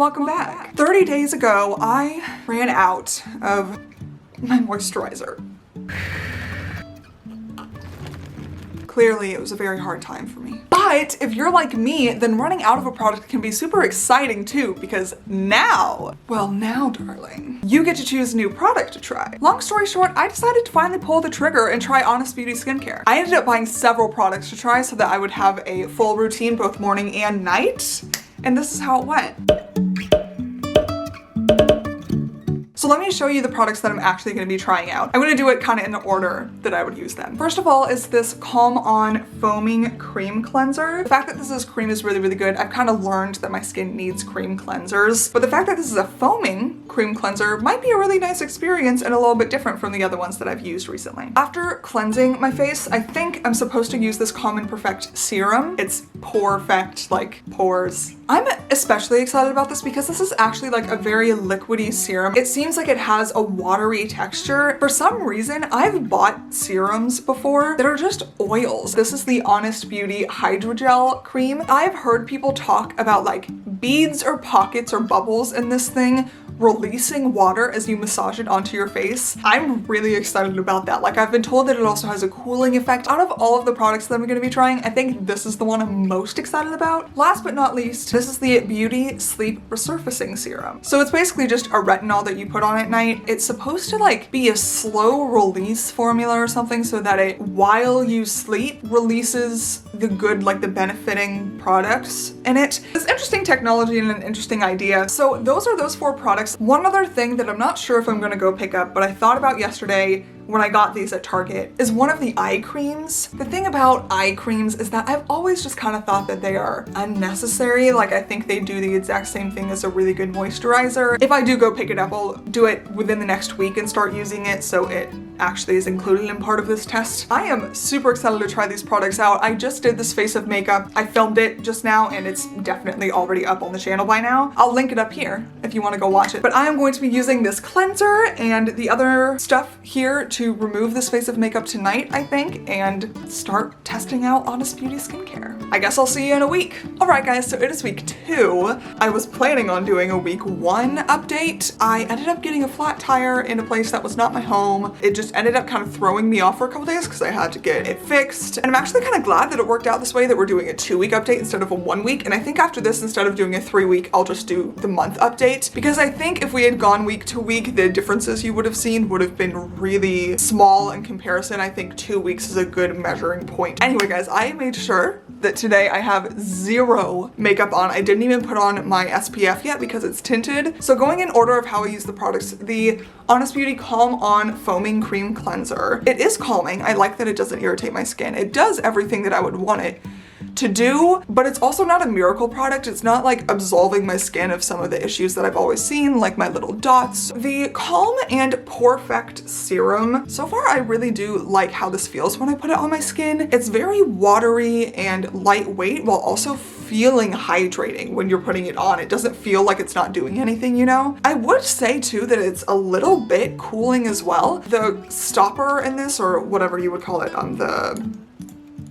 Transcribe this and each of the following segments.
Welcome back. 30 days ago, I ran out of my moisturizer. Clearly, it was a very hard time for me. But if you're like me, then running out of a product can be super exciting too, because now, well now, darling, you get to choose a new product to try. Long story short, I decided to finally pull the trigger and try Honest Beauty skincare. I ended up buying several products to try so that I would have a full routine both morning and night, and this is how it went. So let me show you the products that I'm actually going to be trying out. I'm going to do it kind of in the order that I would use them. First of all is this Calm On Foaming Cream Cleanser. The fact that this is cream is really, really good. I've kind of learned that my skin needs cream cleansers, but the fact that this is a foaming cream cleanser might be a really nice experience and a little bit different from the other ones that I've used recently. After cleansing my face, I think I'm supposed to use this Calm and Perfect Serum. It's Porefect, like pores. I'm especially excited about this because this is actually like a very liquidy serum. It seems like it has a watery texture. For some reason, I've bought serums before that are just oils. This is the Honest Beauty Hydrogel Cream. I've heard people talk about like beads or pockets or bubbles in this thing releasing water as you massage it onto your face. I'm really excited about that. Like, I've been told that it also has a cooling effect. Out of all of the products that I'm going to be trying, I think this is the one I'm most excited about. Last but not least, this is the Beauty Sleep Resurfacing Serum. So it's basically just a retinol that you put on at night. It's supposed to like be a slow release formula or something so that it, while you sleep, releases the good, like the benefiting products in it. It's interesting technology and an interesting idea. So those are those 4 products. One other thing that I'm not sure if I'm gonna go pick up, but I thought about yesterday when I got these at Target, is one of the eye creams. The thing about eye creams is that I've always just kind of thought that they are unnecessary. Like, I think they do the exact same thing as a really good moisturizer. If I do go pick it up, I'll do it within the next week and start using it so it actually is included in part of this test. I am super excited to try these products out. I just did this face of makeup. I filmed it just now and it's definitely already up on the channel by now. I'll link it up here if you want to go watch it. But I am going to be using this cleanser and the other stuff here to remove this face of makeup tonight, I think, and start testing out Honest Beauty skincare. I guess I'll see you in a week. All right, guys, so it is week 2. I was planning on doing a week 1 update. I ended up getting a flat tire in a place that was not my home. It just ended up kind of throwing me off for a couple days because I had to get it fixed. And I'm actually kind of glad that it worked out this way, that we're doing a 2-week update instead of a 1 week. And I think after this, instead of doing a 3-week, I'll just do the month update, because I think if we had gone week to week, the differences you would have seen would have been really small in comparison. I think 2 weeks is a good measuring point. Anyway, guys, I made sure that today I have 0 makeup on. I didn't even put on my SPF yet because it's tinted. So going in order of how I use the products, the Honest Beauty Calm On Foaming Cream Cleanser. It is calming. I like that it doesn't irritate my skin. It does everything that I would want it to do, but it's also not a miracle product. It's not like absolving my skin of some of the issues that I've always seen, like my little dots. The Calm and Porefect Serum, so far I really do like how this feels when I put it on my skin. It's very watery and lightweight while also feeling hydrating when you're putting it on. It doesn't feel like it's not doing anything, you know? I would say too that it's a little bit cooling as well. The stopper in this, or whatever you would call it,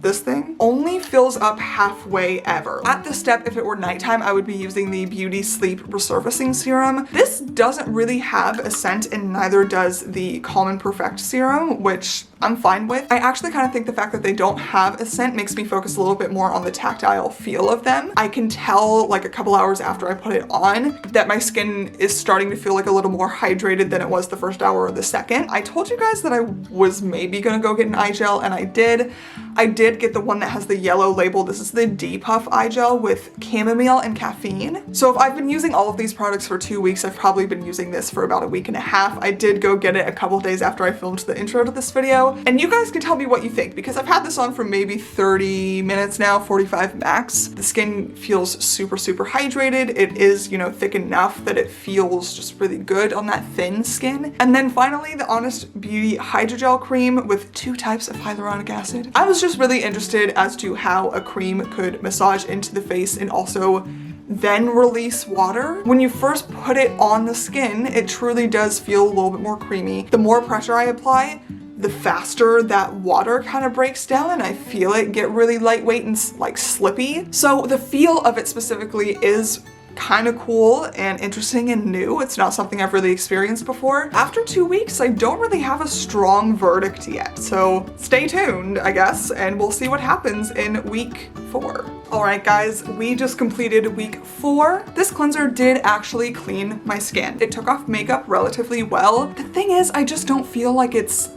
this thing only fills up halfway ever. At this step, if it were nighttime, I would be using the Beauty Sleep Resurfacing Serum. This doesn't really have a scent, and neither does the Calm and Perfect Serum, which I'm fine with. I actually kind of think the fact that they don't have a scent makes me focus a little bit more on the tactile feel of them. I can tell like a couple hours after I put it on that my skin is starting to feel like a little more hydrated than it was the first hour or the second. I told you guys that I was maybe gonna go get an eye gel, and I did. I did get the one that has the yellow label. This is the Depuff eye gel with chamomile and caffeine. So if I've been using all of these products for 2 weeks, I've probably been using this for about a week and a half. I did go get it a couple days after I filmed the intro to this video. And you guys can tell me what you think, because I've had this on for maybe 30 minutes now, 45 max. The skin feels super, super hydrated. It is, you know, thick enough that it feels just really good on that thin skin. And then finally, the Honest Beauty Hydrogel Cream with 2 types of hyaluronic acid. I was just really interested as to how a cream could massage into the face and also then release water. When you first put it on the skin, it truly does feel a little bit more creamy. The more pressure I apply, the faster that water kind of breaks down, and I feel it get really lightweight and like slippy. So the feel of it specifically is kind of cool and interesting and new. It's not something I've really experienced before. After 2 weeks, I don't really have a strong verdict yet, so stay tuned, I guess, and we'll see what happens in week 4. Alright guys, we just completed week 4. This cleanser did actually clean my skin. It took off makeup relatively well. The thing is, I just don't feel like it's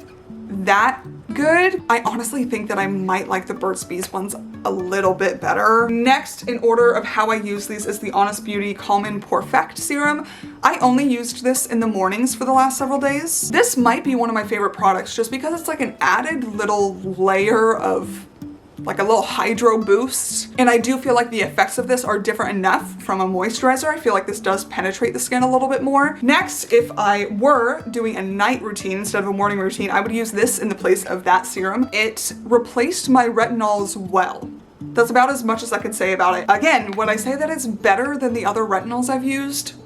that good. I honestly think that I might like the Burt's Bees ones a little bit better. Next, in order of how I use these, is the Honest Beauty Calm and Porefect Serum. I only used this in the mornings for the last several days. This might be one of my favorite products just because it's like an added little layer of like a little hydro boost. And I do feel like the effects of this are different enough from a moisturizer. I feel like this does penetrate the skin a little bit more. Next, if I were doing a night routine instead of a morning routine, I would use this in the place of that serum. It replaced my retinols well. That's about as much as I can say about it. Again, would I say that it's better than the other retinols I've used?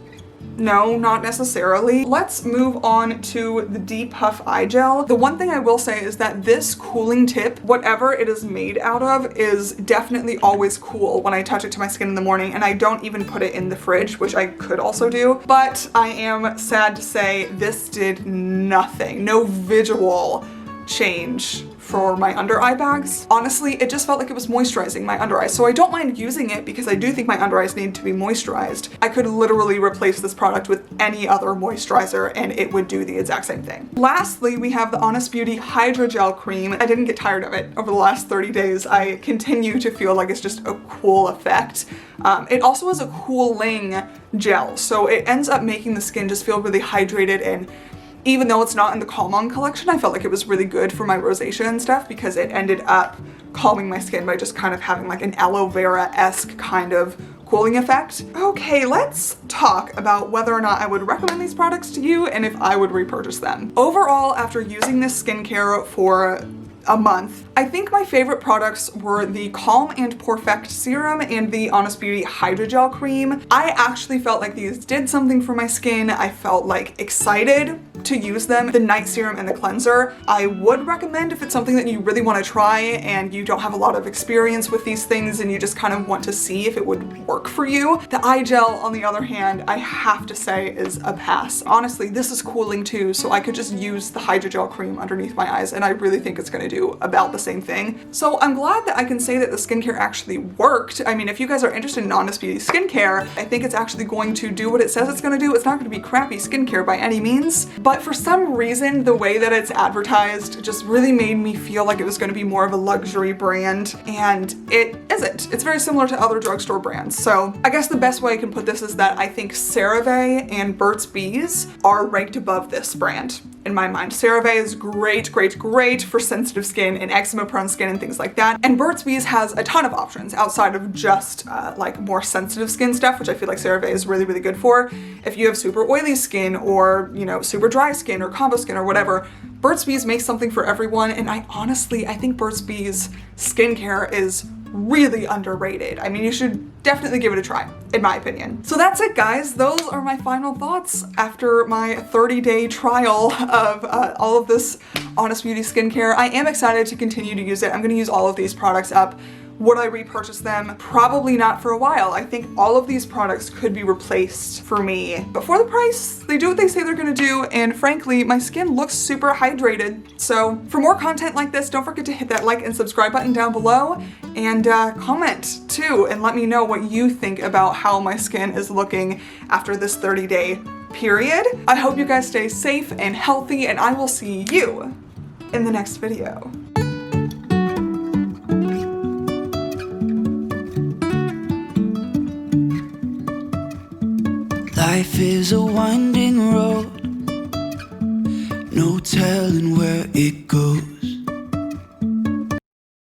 No, not necessarily. Let's move on to the Deep Puff Eye Gel. The one thing I will say is that this cooling tip, whatever it is made out of, is definitely always cool when I touch it to my skin in the morning, and I don't even put it in the fridge, which I could also do. But I am sad to say this did nothing. No visual change for my under eye bags. Honestly, it just felt like it was moisturizing my under eyes. So I don't mind using it because I do think my under eyes need to be moisturized. I could literally replace this product with any other moisturizer and it would do the exact same thing. Lastly, we have the Honest Beauty Hydrogel Cream. I didn't get tired of it over the last 30 days. I continue to feel like it's just a cool effect. It also is a cooling gel, so it ends up making the skin just feel really hydrated, and even though it's not in the Calm On collection, I felt like it was really good for my rosacea and stuff because it ended up calming my skin by just kind of having like an aloe vera-esque kind of cooling effect. Okay, let's talk about whether or not I would recommend these products to you and if I would repurchase them. Overall, after using this skincare for a month, I think my favorite products were the Calm and Porefect Serum and the Honest Beauty Hydrogel Cream. I actually felt like these did something for my skin. I felt like excited to use them. The night serum and the cleanser, I would recommend if it's something that you really want to try and you don't have a lot of experience with these things and you just kind of want to see if it would work for you. The eye gel, on the other hand, I have to say is a pass. Honestly, this is cooling too, so I could just use the hydrogel cream underneath my eyes and I really think it's going to do about the same thing. So I'm glad that I can say that the skincare actually worked. I mean, if you guys are interested in Honest Beauty skincare, I think it's actually going to do what it says it's going to do. It's not going to be crappy skincare by any means, but for some reason, the way that it's advertised just really made me feel like it was going to be more of a luxury brand, and it isn't. It's very similar to other drugstore brands. So I guess the best way I can put this is that I think CeraVe and Burt's Bees are ranked above this brand in my mind. CeraVe is great, great, great for sensitive skin and eczema prone skin and things like that. And Burt's Bees has a ton of options outside of just like more sensitive skin stuff, which I feel like CeraVe is really, really good for. If you have super oily skin or, you know, super dry skin or combo skin or whatever, Burt's Bees makes something for everyone. And I think Burt's Bees skincare is really underrated. I mean, you should definitely give it a try, in my opinion. So that's it, guys. Those are my final thoughts after my 30-day trial of all of this Honest Beauty skincare. I am excited to continue to use it. I'm going to use all of these products up. Would I repurchase them? Probably not for a while. I think all of these products could be replaced for me. But for the price, they do what they say they're gonna do, and frankly, my skin looks super hydrated. So for more content like this, don't forget to hit that like and subscribe button down below, and comment too, and let me know what you think about how my skin is looking after this 30-day period. I hope you guys stay safe and healthy, and I will see you in the next video. Life is a winding road, no telling where it goes.